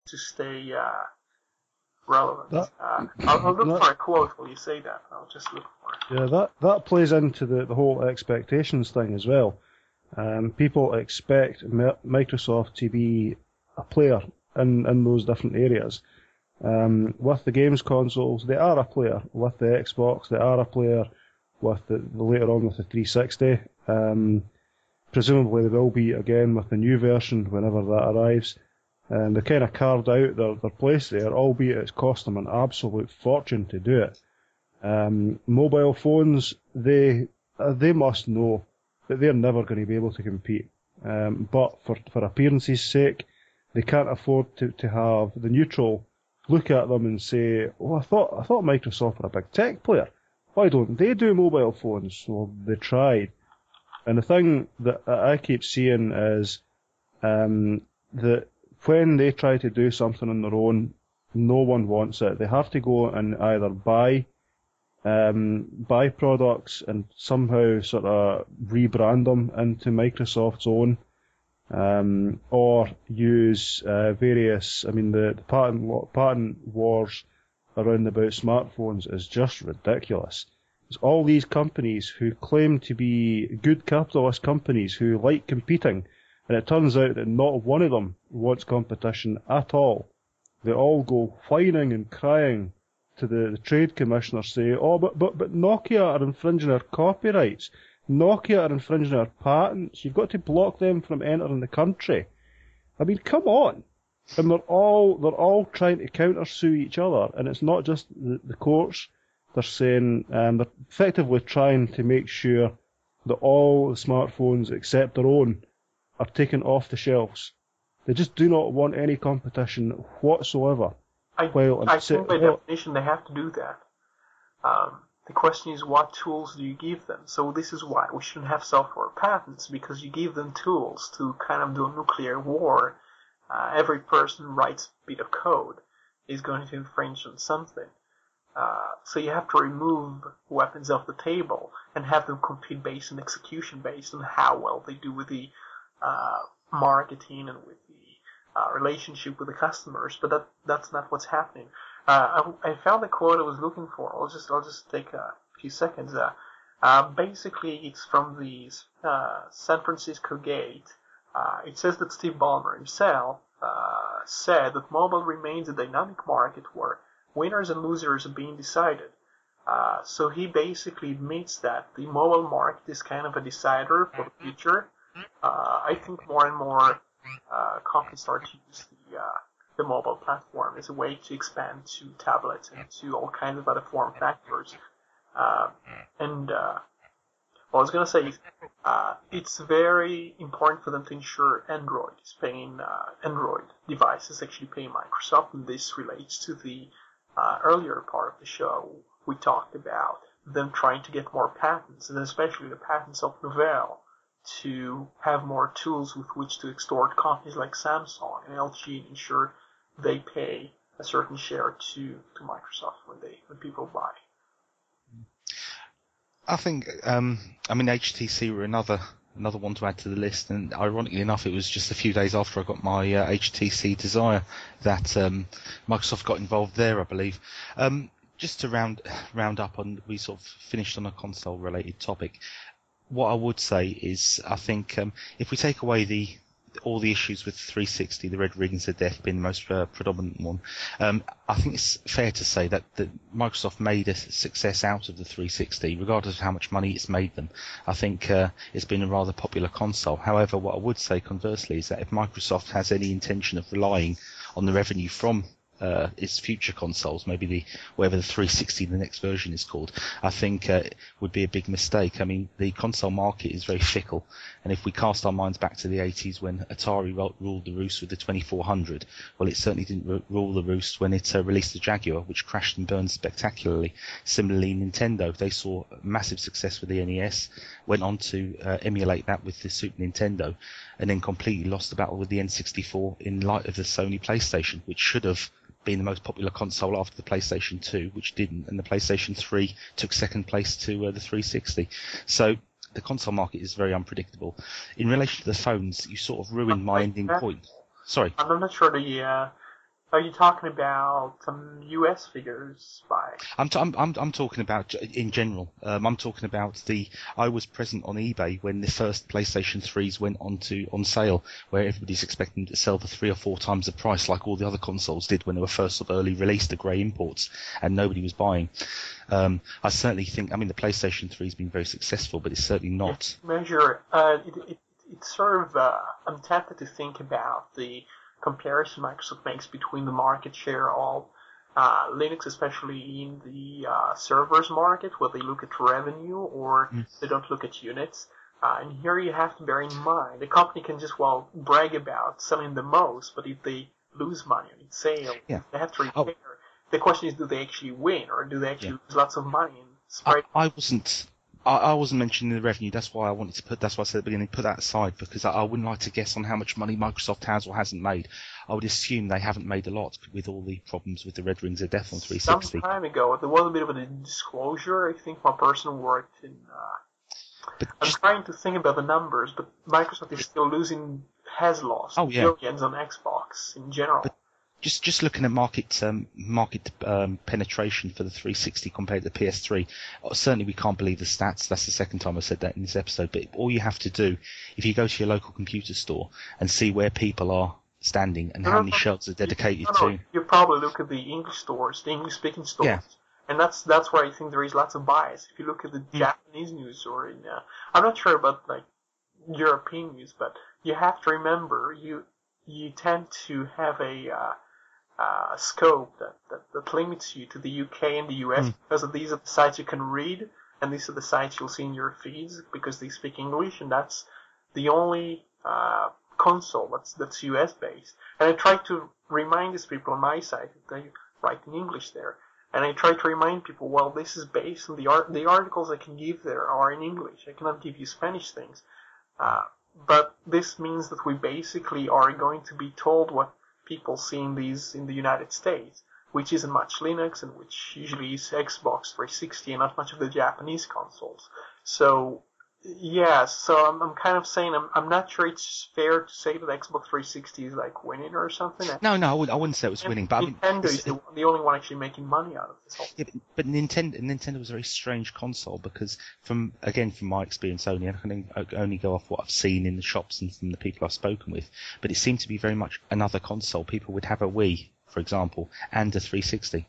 to stay relevant. I'll look for a quote while you say that. I'll just look for it. Yeah, that plays into the whole expectations thing as well. People expect Microsoft to be a player in those different areas. With the games consoles, they are a player. With the Xbox, they are a player. With the later on with the 360, presumably they will be again with the new version whenever that arrives. They kind of carved out their place there, albeit it's cost them an absolute fortune to do it. Mobile phones, they must know that they're never going to be able to compete. But for appearance's sake, they can't afford to have the neutral look at them and say, "Oh, I thought Microsoft were a big tech player. Why don't they do mobile phones?" Well, they tried. And the thing that I keep seeing is that when they try to do something on their own, no one wants it. They have to go and either buy products and somehow sort of rebrand them into Microsoft's own, or use various. I mean, the patent wars around about smartphones is just ridiculous. It's all these companies who claim to be good capitalist companies who like competing, and it turns out that not one of them wants competition at all. They all go whining and crying to the trade commissioner, say, "Oh, but Nokia are infringing our copyrights. Nokia are infringing our patents. You've got to block them from entering the country." I mean, come on. And they're all trying to countersue each other, and it's not just the courts. They're saying they're effectively trying to make sure that all the smartphones except their own are taken off the shelves. They just do not want any competition whatsoever. I think by definition they have to do that. The question is, what tools do you give them? So this is why we shouldn't have software patents, because you give them tools to kind of do a nuclear war. Every person writes a bit of code is going to infringe on something. So you have to remove weapons off the table and have them compete based on execution, based on how well they do with the marketing and with the relationship with the customers. But that's not what's happening. I found the quote I was looking for. I'll just take a few seconds. Basically, it's from the San Francisco Gate. It says that Steve Ballmer himself said that mobile remains a dynamic market where winners and losers are being decided. So he basically admits that the mobile market is kind of a decider for the future. I think more and more companies start to use the mobile platform as a way to expand to tablets and to all kinds of other form factors. What I was going to say is it's very important for them to ensure Android is paying Android devices actually pay Microsoft, and this relates to the earlier part of the show. We talked about them trying to get more patents, and especially the patents of Novell, to have more tools with which to extort companies like Samsung and LG and ensure they pay a certain share to Microsoft when people buy. I think, HTC were another one to add to the list, and ironically enough, it was just a few days after I got my HTC Desire that Microsoft got involved there, I believe. Just to round up on, we sort of finished on a console-related topic. What I would say is, I think if we take away all the issues with 360, the red rings of death being the most predominant one, I think it's fair to say that Microsoft made a success out of the 360, regardless of how much money it's made them. I think it's been a rather popular console. However, what I would say conversely is that if Microsoft has any intention of relying on the revenue from its future consoles, maybe whatever the 360, the next version is called, I think it would be a big mistake. I mean, the console market is very fickle, and if we cast our minds back to the 80s when Atari ruled the roost with the 2400, well, it certainly didn't rule the roost when it released the Jaguar, which crashed and burned spectacularly. Similarly, Nintendo, they saw massive success with the NES, went on to emulate that with the Super Nintendo, and then completely lost the battle with the N64 in light of the Sony PlayStation, which should have been the most popular console after the PlayStation 2, which didn't, and the PlayStation 3 took second place to the 360. So the console market is very unpredictable. In relation to the phones, you sort of ruined my ending point. Sorry. I'm not sure the Are you talking about some US figures by? I'm talking about in general. I'm talking about I was present on eBay when the first PlayStation 3s went on sale, where everybody's expecting to sell for 3 or 4 times the price, like all the other consoles did when they were first sort of early released, the grey imports, and nobody was buying. I certainly think. I mean, the PlayStation 3 has been very successful, but it's certainly not. Measure. It's sort of. I'm tempted to think about the comparison Microsoft makes between the market share of Linux, especially in the servers market, where they look at revenue or they don't look at units. And here you have to bear in mind, the company can just, brag about selling the most, but if they lose money on its sale, they have to repair. Oh. The question is, do they actually win, or do they actually lose lots of money? And I wasn't mentioning the revenue. That's why I wanted to that's why I said at the beginning, put that aside, because I wouldn't like to guess on how much money Microsoft has or hasn't made. I would assume they haven't made a lot with all the problems with the Red Rings of Death on 360. Some time ago, there was a bit of a disclosure. I think one person worked in... I'm trying to think about the numbers, but Microsoft is still has lost billions on Xbox in general. But Just looking at market penetration for the 360 compared to the PS3, certainly we can't believe the stats. That's the second time I said that in this episode. But all you have to do, if you go to your local computer store and see where people are standing and how many shelves are dedicated to... You probably look at the English stores, the English-speaking stores, and that's where I think there is lots of bias. If you look at the Japanese news or in... I'm not sure about like European news, but you have to remember you tend to have a scope that limits you to the UK and the US because these are the sites you can read and these are the sites you'll see in your feeds because they speak English, and that's the only console that's US based. And I try to remind these people on my site that they write in English there, and I try to remind people, well, this is based on the articles I can give there are in English. I cannot give you Spanish things, but this means that we basically are going to be told what people seeing these in the United States, which isn't much Linux and which usually is Xbox 360 and not much of the Japanese consoles. So, I'm kind of saying I'm not sure it's fair to say that Xbox 360 is like winning or something. No, I wouldn't say it was winning. But Nintendo is the only one actually making money out of this whole thing. But Nintendo was a very strange console because from my experience only, I can only go off what I've seen in the shops and from the people I've spoken with, but it seemed to be very much another console. People would have a Wii, for example, and a 360.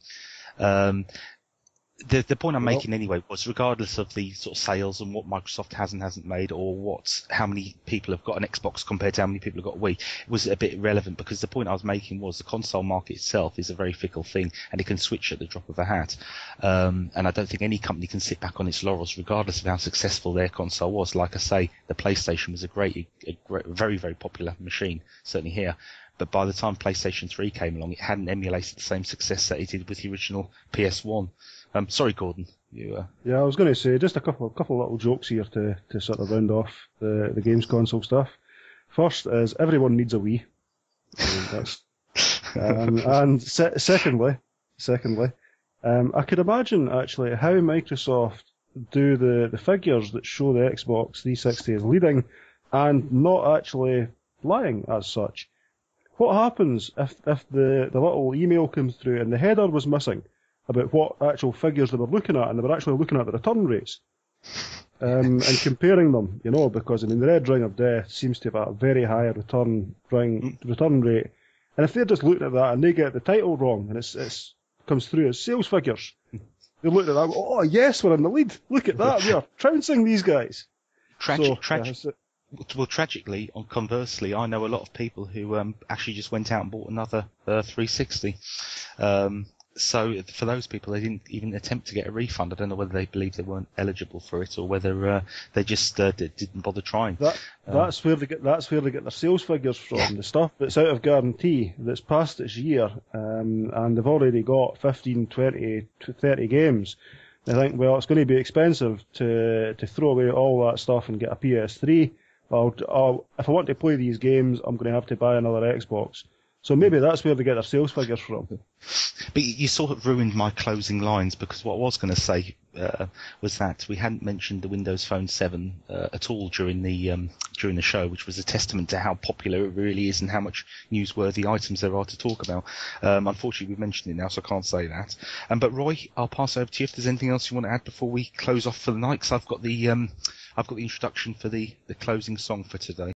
The point I'm making anyway was, regardless of the sort of sales and what Microsoft has and hasn't made, or how many people have got an Xbox compared to how many people have got a Wii, it was a bit irrelevant because the point I was making was the console market itself is a very fickle thing and it can switch at the drop of a hat. And I don't think any company can sit back on its laurels regardless of how successful their console was. Like I say, the PlayStation was a very, very popular machine, certainly here. But by the time PlayStation 3 came along, it hadn't emulated the same success that it did with the original PS1. Sorry, Gordon. Yeah, I was going to say just a couple little jokes here to sort of round off the games console stuff. First is everyone needs a Wii. And secondly, I could imagine actually how Microsoft do the figures that show the Xbox 360 as leading and not actually lying as such. What happens if the little email comes through and the header was missing about what actual figures they were looking at, and they were actually looking at the return rates and comparing them, because the Red Ring of Death seems to have a very high return rate, and if they're just looking at that and they get the title wrong and it's comes through as sales figures, they look at that, oh yes, we're in the lead, look at that, we are trouncing these guys. Well, tragically, conversely, I know a lot of people who actually just went out and bought another 360. So for those people, they didn't even attempt to get a refund. I don't know whether they believed they weren't eligible for it or whether they just didn't bother trying. That's where they get their sales figures from. Yeah. The stuff that's out of guarantee, that's past its year, and they've already got 15, 20, 30 games. They think, well, it's going to be expensive to throw away all that stuff and get a PS3. If I want to play these games, I'm going to have to buy another Xbox. So maybe that's where they get their sales figures from. But you sort of ruined my closing lines, because what I was going to say was that we hadn't mentioned the Windows Phone 7 at all during the show, which was a testament to how popular it really is and how much newsworthy items there are to talk about. Unfortunately, we've mentioned it now, so I can't say that. But Roy, I'll pass over to you if there's anything else you want to add before we close off for the night, because I've got the introduction for the closing song for today.